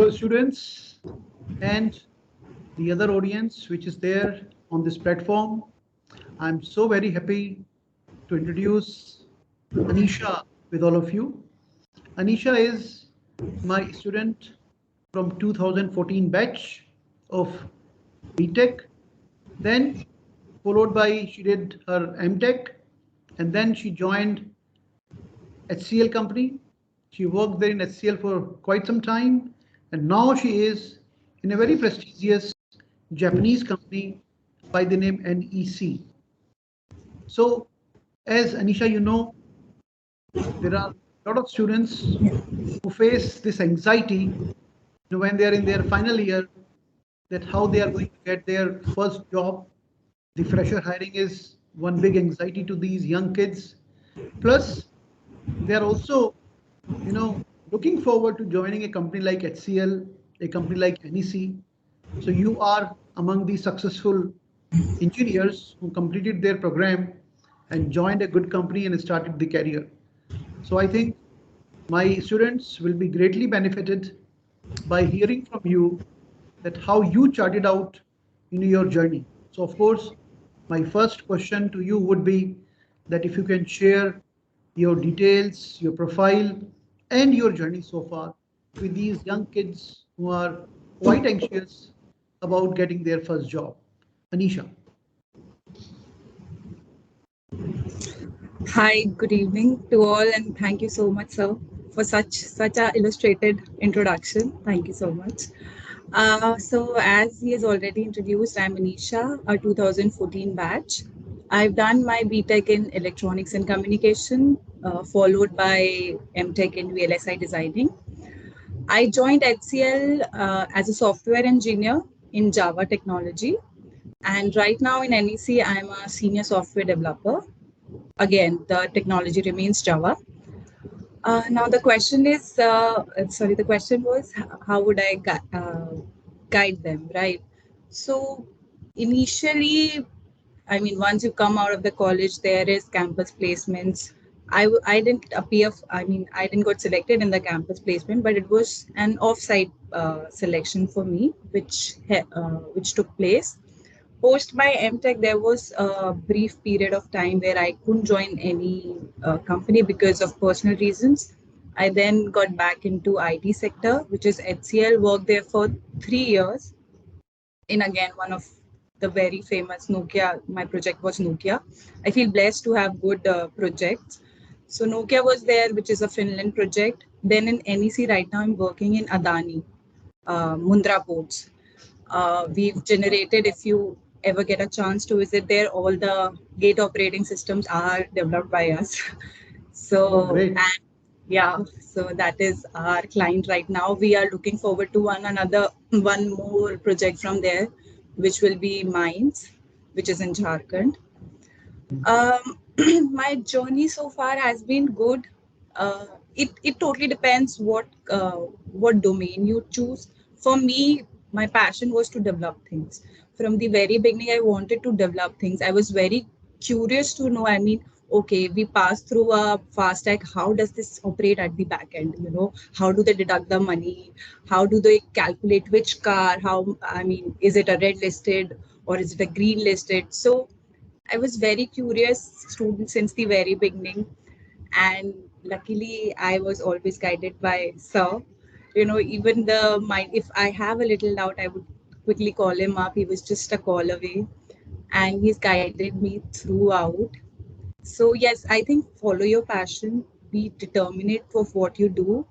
Hello students and the other audience which is there on this platform. I'm so very happy to introduce Anisha with all of you. Anisha is my student from 2014 batch of BTech. Then followed by she did her MTech and then she joined HCL company. She worked there in HCL for quite some time and now she is in a very prestigious Japanese company by the name NEC. So as Anisha, you know, there are a lot of students who face this anxiety when they are in their final year, that how they are going to get their first job. The fresher hiring is one big anxiety to these young kids. Plus, they are also, looking forward to joining a company like HCL, a company like NEC. So you are among the successful engineers who completed their program and joined a good company and started the career. So I think my students will be greatly benefited by hearing from you that how you charted out in your journey. So of course, my first question to you would be that if you can share your details, your profile, and your journey so far with these young kids who are quite anxious about getting their first job. Anisha. Hi, good evening to all, and thank you so much, sir, for such a illustrated introduction. Thank you so much. So, as he has already introduced, I'm Anisha, a 2014 batch. I've done my BTech in Electronics and Communication, followed by MTech in VLSI Designing. I joined HCL as a software engineer in Java technology, and right now in NEC, I'm a senior software developer. Again, the technology remains Java. Now the question is, the question was, how would I guide them, right? So initially, I mean, once you come out of the college, there is campus placements. I didn't appear, I didn't got selected in the campus placement, but it was an off-site selection for me, which took place. Post my MTech, there was a brief period of time where I couldn't join any company because of personal reasons. I then got back into IT sector, which is HCL, worked there for 3 years in again one of the very famous Nokia. My project was Nokia. I feel blessed to have good projects. So Nokia was there, which is a Finland project. Then in NEC right now, I'm working in Adani, Mundra ports. We've generated, if you ever get a chance to visit there, all the gate operating systems are developed by us. So, Great. and yeah, so that is our client right now. We are looking forward to one more project from there, which will be Mines, which is in Jharkhand. My journey so far has been good. It totally depends what domain you choose. For me, my passion was to develop things. From the very beginning, I wanted to develop things. I was very curious to know. I mean, okay, we pass through a fast tag. How does this operate at the back end? You know, how do they deduct the money? How do they calculate which car? Is it a red listed or is it a green listed? So I was very curious student since the very beginning, and luckily I was always guided by Sir. You know, even the mind, if I have a little doubt, I would quickly call him up. He was just a call away, and he's guided me throughout. So yes, I think follow your passion, be determined of what you do,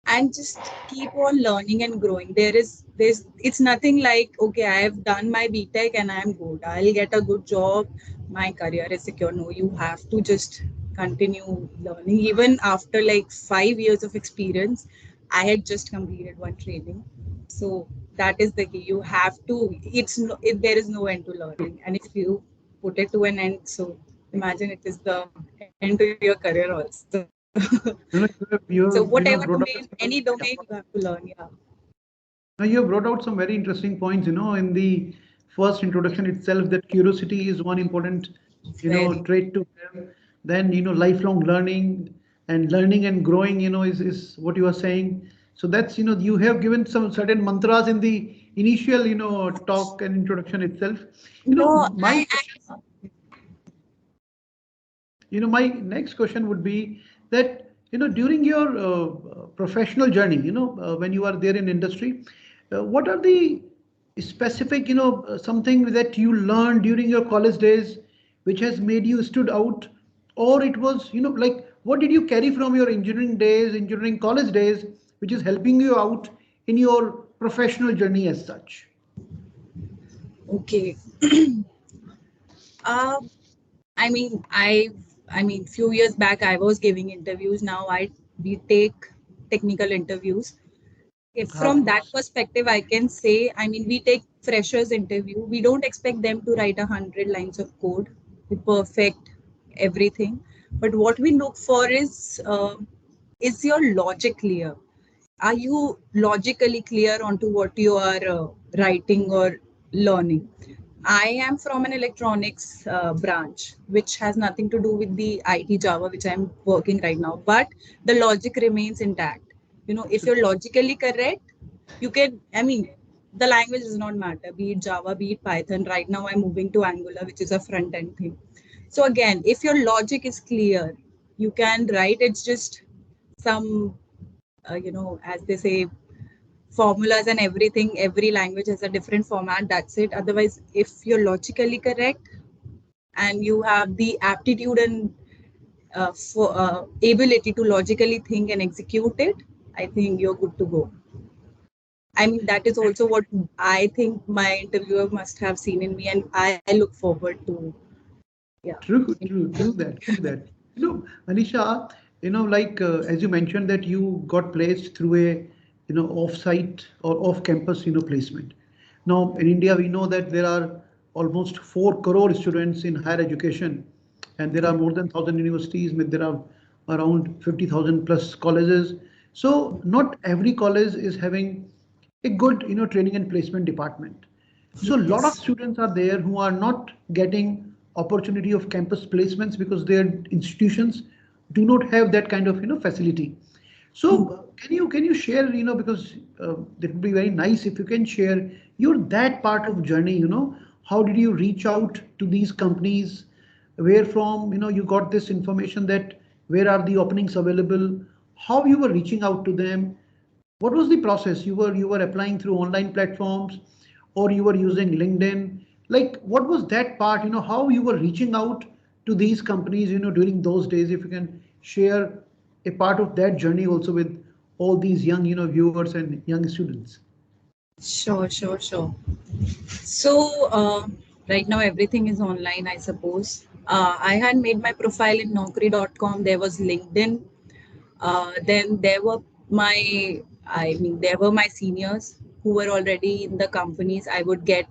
and just keep on learning and growing. There's it's nothing like, okay, I have done my BTech and I'm good, I'll get a good job, my career is secure. No, you have to just continue learning. Even after like 5 years of experience, I had just completed one training. So that is the key. You have to, there is no end to learning, and if you put it to an end, so imagine it is the end to your career also. So whatever domain, Brought out, any domain, you have to learn. Yeah. now you have brought out some very interesting points, in the first introduction itself, that curiosity is one important, Very. trait to have. Then, lifelong learning and growing, is what you are saying. So that's, you have given some certain mantras in the initial, talk and introduction itself. No, My question, my next question would be that, during your professional journey, when you are there in industry, what are the specific, something that you learned during your college days, which has made you stood out, or it was, like, what did you carry from your engineering days, engineering college days, which is helping you out in your professional journey as such? okay. uh, few years back I was giving interviews. Now we take technical interviews. If Of from that course. perspective, I can say, we take freshers interview. We don't expect them to write 100 lines of code with perfect everything. But what we look for is your logic clear? Are you logically clear onto what you are writing or learning? I am from an electronics branch, which has nothing to do with the IT Java, which I'm working right now. But the logic remains intact. If you're logically correct, you can, the language does not matter, be it Java, be it Python. Right now, I'm moving to Angular, which is a front end thing. So again, if your logic is clear, you can write. It's just some, as they say, formulas and everything. Every language has a different format. That's it. Otherwise, if you're logically correct and you have the aptitude and ability to logically think and execute it, I think you're good to go. That is also what I think my interviewer must have seen in me, and I look forward to, yeah. True that. Anisha, like, as you mentioned that you got placed through a, off-site or off-campus, placement. Now, in India, we know that there are almost 4 crore students in higher education, and there are more than 1,000 universities, there are around 50,000 plus colleges. So not every college is having a good, training and placement department. So a lot of Yes. students are there who are not getting opportunity of campus placements because their institutions do not have that kind of, facility. So can you share, because that would be very nice if you can share your that part of journey, how did you reach out to these companies, where from, you got this information that where are the openings available, how you were reaching out to them, what was the process? You were applying through online platforms, or you were using LinkedIn? Like, what was that part? How you were reaching out to these companies, during those days? If you can share a part of that journey also with all these young, viewers and young students. Sure. So right now everything is online, I suppose. I had made my profile in Naukri.com. There was LinkedIn. Then there were my seniors who were already in the companies. I would get,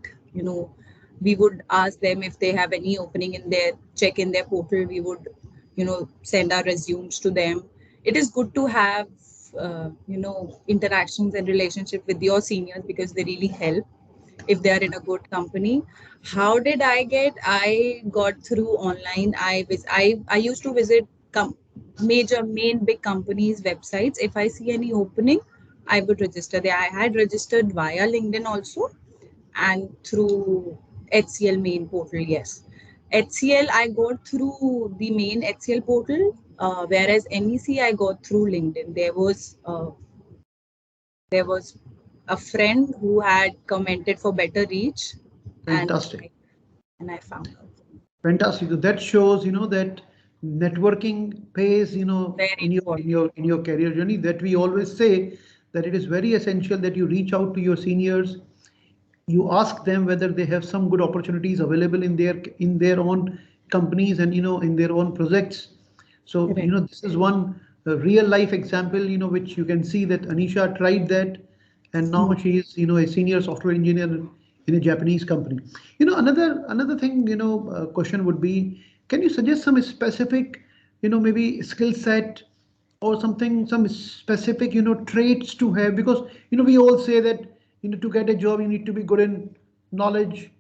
we would ask them if they have any opening in their check in their portal. We would, send our resumes to them. It is good to have, interactions and relationship with your seniors because they really help if they are in a good company. How did I get? I got through online. I used to visit major main big companies websites. If I see any opening, I would register there. I had registered via LinkedIn also, and through HCL main portal. Yes, HCL I got through the main HCL portal, whereas NEC I got through LinkedIn. There was a friend who had commented for better reach, and Fantastic. I found out. Fantastic. So that shows, that networking pays, Very in your in important. your in your career journey. That we always say that it is very essential that you reach out to your seniors, you ask them whether they have some good opportunities available in their own companies and, in their own projects. So, Correct. this is one real life example, which you can see that Anisha tried that, and now she is, a senior software engineer in a Japanese company. Another thing, question would be, can you suggest some specific, maybe skill set or something, some specific, traits to have? Because, we all say that, to get a job, you need to be good in knowledge,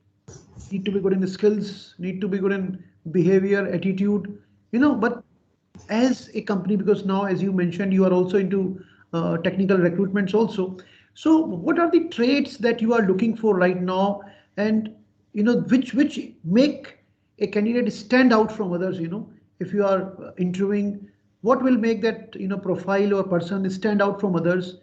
need to be good in the skills, need to be good in behavior, attitude, but as a company, because now, as you mentioned, you are also into technical recruitments also. So what are the traits that you are looking for right now, and which make a candidate stand out from others? If you are interviewing, what will make that profile or person stand out from others?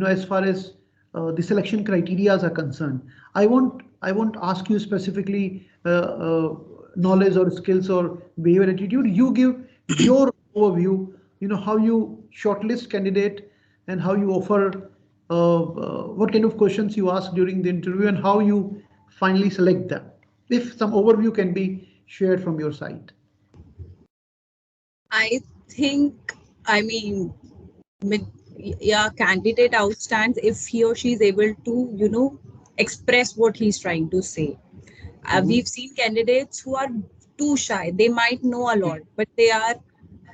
As far as the selection criteria are concerned. I won't ask you specifically knowledge or skills or behavior attitude. You give your overview, how you shortlist candidate and how you offer what kind of questions you ask during the interview and how you finally select them. If some overview can be shared from your side. I think, I mean, with, yeah, candidate outstands if he or she is able to, express what he's trying to say. Mhm. We've seen candidates who are too shy. They might know a lot, but they are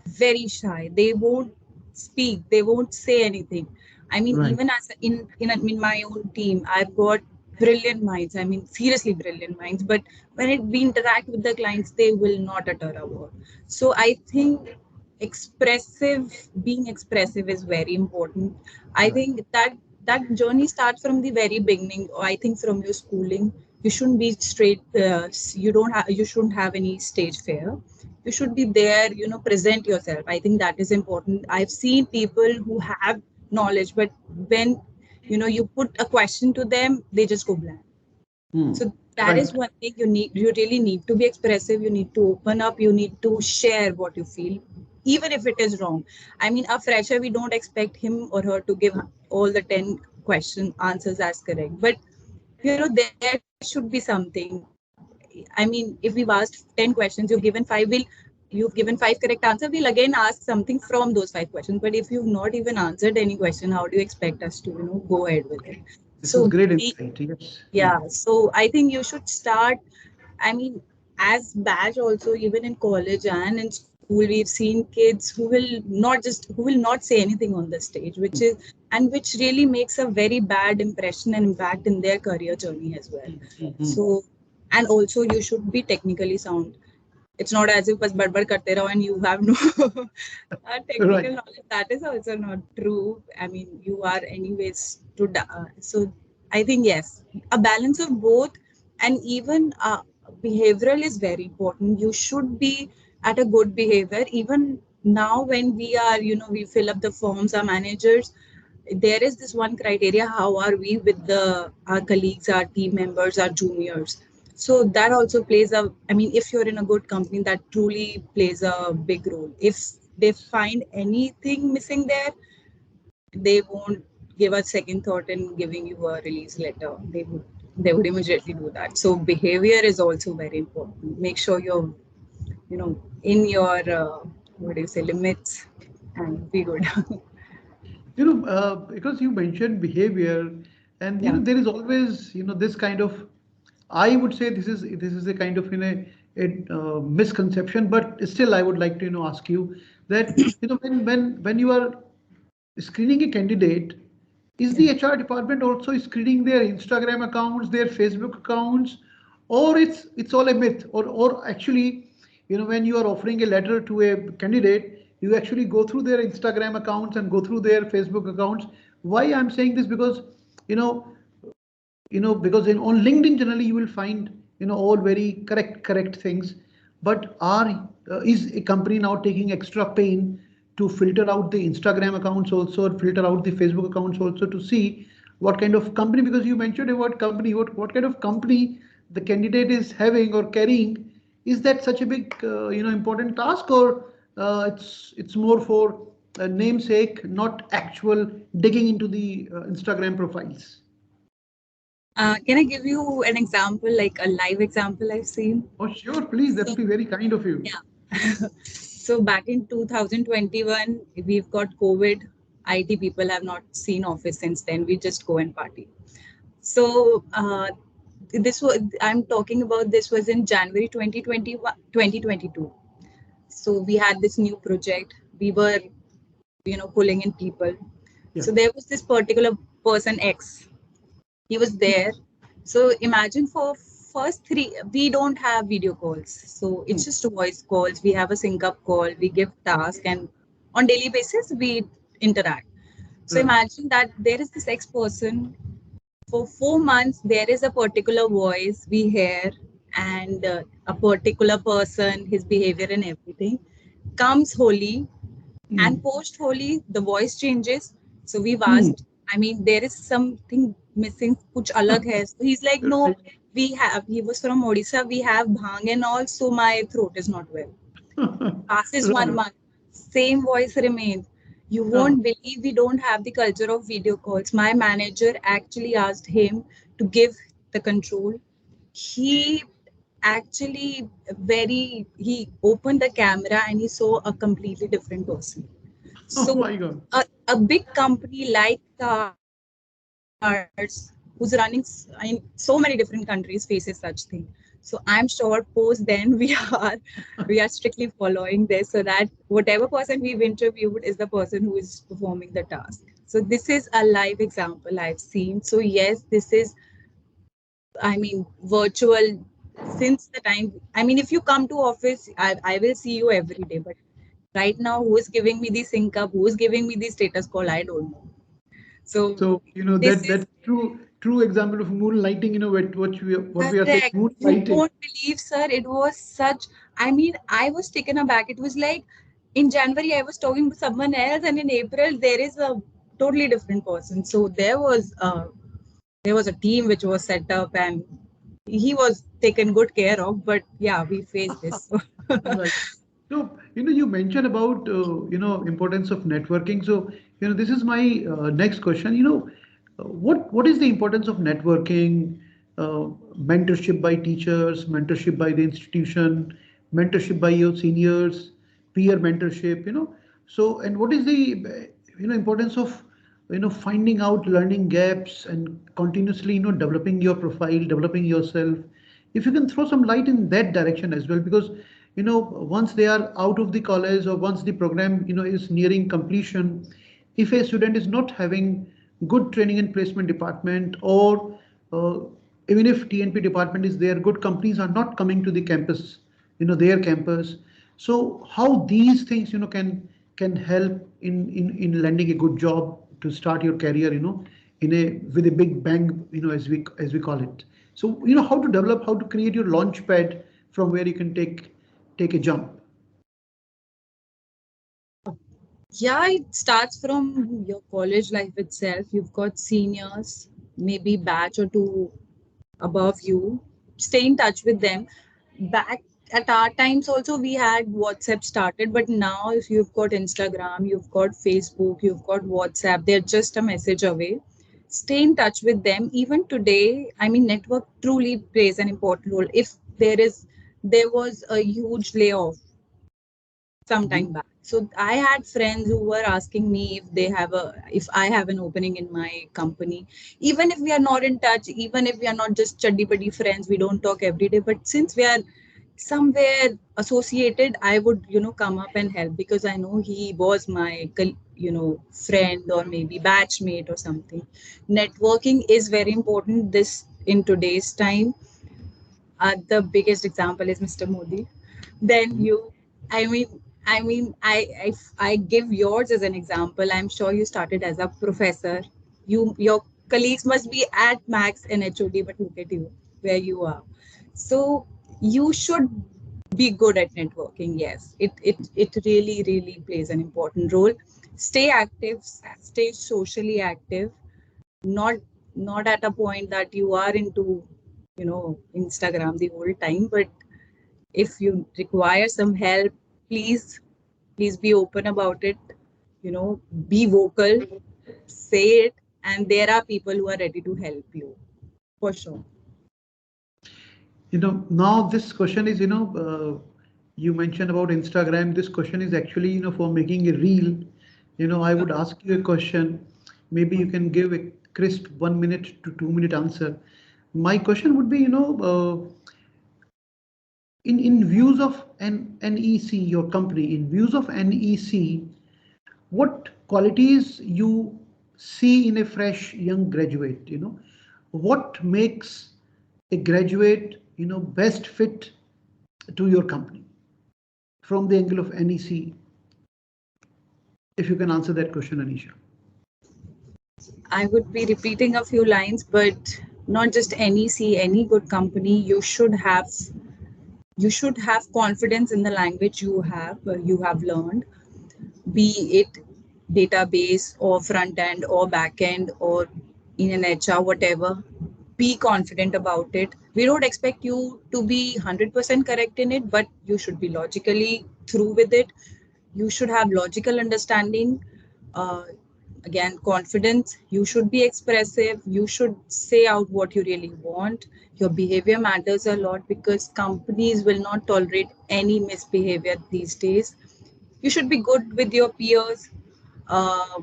very shy. They won't speak. They won't say anything. I mean, Right. even as in my own team, I've got brilliant minds. I mean, seriously brilliant minds. But when we interact with the clients, they will not utter a word. So I think being expressive is very important. I Right. think that journey starts from the very beginning. I think from your schooling, you shouldn't be straight. You shouldn't have any stage fear. You should be there, present yourself. I think that is important. I've seen people who have knowledge, but when you put a question to them, they just go blank. Hmm. So that is Right. one thing you really need to be expressive. You need to open up. You need to share what you feel, even if it is wrong. I mean, a fresher, we don't expect him or her to give all the 10 question answers as correct. But, there should be something. I mean, if we've asked 10 questions, you've given 5 correct answer, we'll again ask something from those 5 questions. But if you've not even answered any question, how do you expect us to, go ahead with it? This is So great insight. Yes. Hmm. yeah, so I think you should start. I mean, as batch also, even in college and in school, we've seen kids who will not say anything on the stage, which really makes a very bad impression and impact in their career journey as well. Mhm. So, and also you should be technically sound. It's not as if bas badbad karte raho and you have no Right. technical knowledge. That is also not true. I mean, you are anyways so I think yes, a balance of both, and even behavioral is very important. You should be at a good behavior. Even now, when we fill up the forms, our managers, there is this one criteria: how are we with our colleagues, our team members, our juniors? So that also plays a, I mean, if you're in a good company, that truly plays a big role. If they find anything missing there, they won't give a second thought in giving you a release letter. They would immediately do that. So behavior is also very important. Make sure you're in your what do you say, limits, and be good. Because you mentioned behavior, and Yeah. there is always this kind of, I would say this is a kind of misconception, but still I would like to ask you that when you are screening a candidate, is Yeah. the HR department also screening their Instagram accounts, their Facebook accounts, or it's all a myth, or actually, when you are offering a letter to a candidate, you actually go through their Instagram accounts and go through their Facebook accounts. Why I'm saying this? Because you know because on LinkedIn generally you will find all very correct things, but is a company now taking extra pain to filter out the Instagram accounts also, or filter out the Facebook accounts also, to see what kind of company, because you mentioned about company, what kind of company the candidate is having or carrying. Is that such a big important task, or it's more for namesake, not actual digging into the Instagram profiles? Can I give you an example, like a live example I've seen? Oh, sure, please. That So, will be very kind of you. yeah. So back in 2021, we've got COVID. IT people have not seen office since then. We just go and party. So I'm talking about, this was in January 2021, 2022. So we had this new project. We were, pulling in people. Yeah. So there was this particular person X. He was there. So imagine, for first three, we don't have video calls. So Hmm. it's just voice calls. We have a sync up call. We give task, and on daily basis we interact. So imagine that there is this ex person. For 4 months, there is a particular voice we hear, and a particular person, his behavior and everything. Comes Holi, and post Holi, the voice changes. So we've asked, I mean, there is something missing, kuch alag hai. So he's like, no, he was from Odisha, we have bhang and all, so my throat is not well. Passes 1 month, same voice remains. You won't believe we don't have the culture of video calls. My manager actually asked him to give the control. He actually he opened the camera and he saw a completely different person. Oh So my God. a big company like ours, who's running in so many different countries, faces such thing. So I'm sure post then we are strictly following this, so that whatever person we've interviewed is the person who is performing the task. So this is a live example I've seen. So yes, this is, I mean, virtual since the time. I mean, if you come to office, I will see you every day. But right now, who is giving me the sync up? Who is giving me the status call? I don't know. So So, this that is true example of moonlighting, what we are saying, correct. You moonlighting. won't believe, sir. It was such. I mean, I was taken aback. It was like in January I was talking to someone else, and in April there is a totally different person. So there was a team which was set up, and he was taken good care of. But yeah, we faced this. Right. So, you mentioned about, importance of networking. So, this is my next question. What is the importance of networking, mentorship by teachers, mentorship by the institution, mentorship by your seniors, peer mentorship, So, and what is the, importance of, finding out learning gaps and continuously, developing your profile, developing yourself. If you can throw some light in that direction as well, because once they are out of the college or once the program is nearing completion, if a student is not having good training and placement department, or uh, even if TNP department is there, good companies are not coming to the campus, their campus. So how these things can help in landing a good job to start your career, in a with a big bang, as we call it. So how to develop, how to create your launch pad from where you can take a jump. Yeah, it starts from your college life itself. You've got seniors, maybe batch or two above you. Stay in touch with them. Back at our times also we had WhatsApp started, but now if you've got Instagram, you've got Facebook, you've got WhatsApp, they're just a message away. Stay in touch with them. Even today, I mean, network truly plays an important role. If there was a huge layoff some Mhm. time back. So I had friends who were asking me if I have an opening in my company. Even if we are not in touch, even if we are not just chuddy buddy friends, we don't talk every day. But since we are somewhere associated, I would come up and help because I know he was my friend or maybe batchmate or something. Networking is very important this in today's time. The biggest example is Mr. Modi. Then I mean, I give yours as an example. I'm sure you started as a professor. Your colleagues must be at max in HOD, but look at you, where you are. So you should be good at networking. Yes, it really plays an important role. Stay active, stay socially active, not not at a point that you are into Instagram the whole time, but if you require some help, please be open about it. Be vocal, say it, and there are people who are ready to help you for sure. Now this question is, you mentioned about Instagram. This question is actually, for making a reel. I would ask you a question. Maybe you can give a crisp 1 minute to 2 minute answer. My question would be, in views of NEC, your company, in views of NEC, what qualities you see in a fresh young graduate? What makes a graduate, best fit to your company from the angle of NEC? If you can answer that question, Anisha. I would be repeating a few lines, but not just any good company. You should have confidence in the language you have learned, be it database or front end or back end or in an HR, whatever. Be confident about it. We don't expect you to be 100% correct in it, but you should be logically through with it. You should have logical understanding. uh, Again, confidence. You should be expressive. You should say out what you really want. Your behavior matters a lot because companies will not tolerate any misbehavior these days. You should be good with your peers. uh,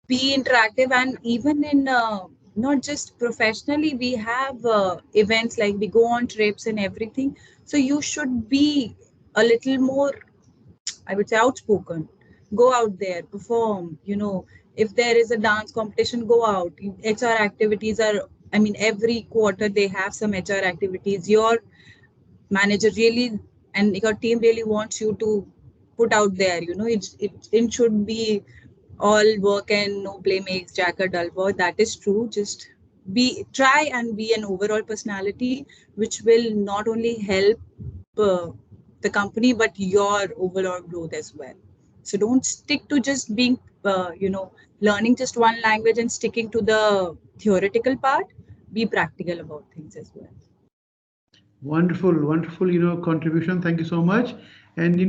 be interactive, and even in not just professionally, we have events like we go on trips and everything. So you should be a little more, I would say, outspoken. Go out there, perform. If there is a dance competition, go out. HR activities are, I mean, every quarter they have some HR activities. Your manager really and your team really wants you to put out there. It should be all work and no play makes Jack a dull boy. That is true. Just try and be an overall personality, which will not only help uh, the company but your overall growth as well. So don't stick to just being learning just one language and sticking to the theoretical part. Be practical about things as well. Wonderful, wonderful, contribution. Thank you so much. And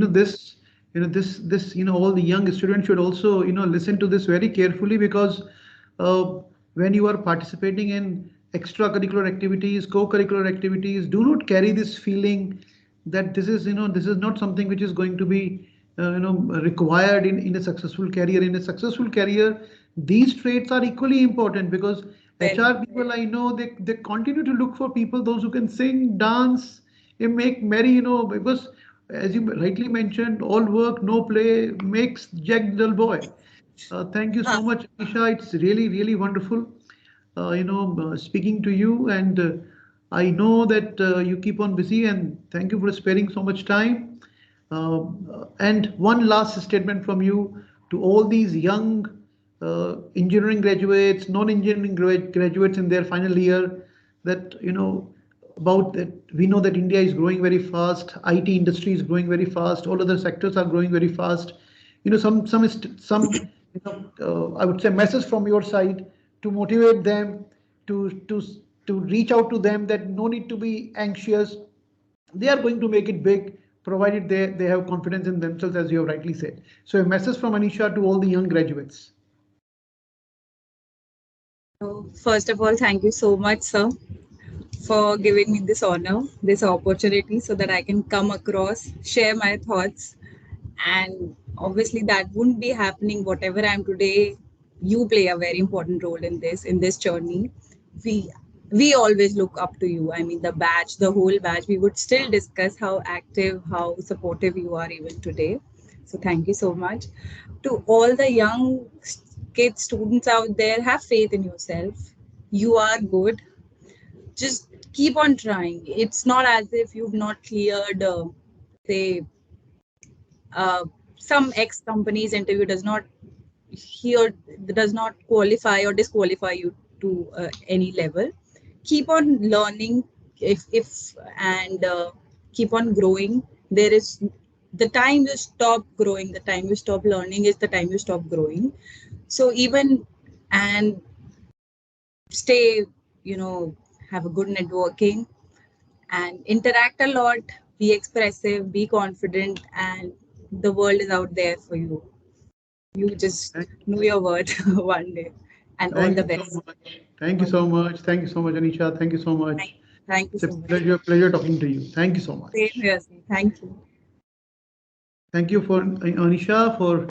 all the young students should also, listen to this very carefully because when you are participating in extracurricular activities, co-curricular activities, do not carry this feeling that this is not something which is going to be, required in a successful career. In a successful career, these traits are equally important because Very. HR people, I know, they continue to look for people, those who can sing, dance, and make merry, because as you rightly mentioned, all work, no play makes Jack dull boy. Thank you Huh. so much, Isha. It's really, really wonderful, speaking to you. And I know that you keep on busy, and thank you for sparing so much time. And one last statement from you to all these young engineering graduates, non-engineering graduates in their final year, that about that we know that India is growing very fast, IT industry is growing very fast, all other sectors are growing very fast. Some I would say message from your side to motivate them to to to reach out to them that no need to be anxious, they are going to make it big provided they have confidence in themselves, as you have rightly said. So a message from Anisha to all the young graduates. So, first of all, thank you so much, sir, for giving me this honor, this opportunity, so that I can come across, share my thoughts. And obviously, that wouldn't be happening. Whatever I am today, you play a very important role in this journey. We we always look up to you. I mean, the whole batch. We would still discuss how active, how supportive you are even today. So thank you so much to all the young kids, students out there. Have faith in yourself. You are good. Just keep on trying. It's not as if you've not cleared, say, uh, some X company's interview does not qualify or disqualify you to any level. Keep on learning, if and keep on growing. There is the time you stop growing, the time you stop learning is the time you stop growing. So even and stay, have a good networking and interact a lot, be expressive, be confident, and the world is out there for you. You just Thank, know your worth one day. And all thank the you so best. much. Thank you All the so much. Thank you so much, Anisha. Thank you so thank, much. thank you It's a so much. pleasure talking to you. Thank you so Same much. here, sir. Thank you. Thank you for Anisha for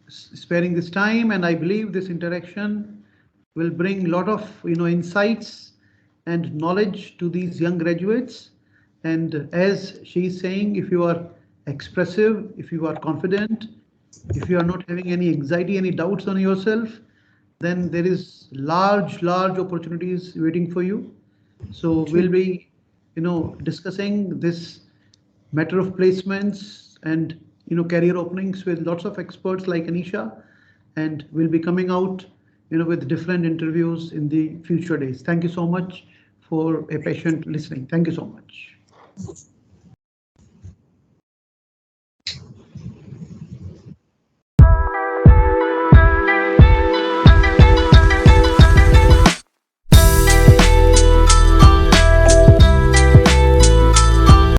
sparing this time, and I believe this interaction will bring a lot of insights and knowledge to these young graduates. And as she is saying, if you are expressive, if you are confident, if you are not having any anxiety, any doubts on yourself, then there is large opportunities waiting for you. So we'll True. be, discussing this matter of placements and career openings with lots of experts like Anisha, and we'll be coming out with different interviews in the future days. Thank you so much for a patient listening. Thank you so much.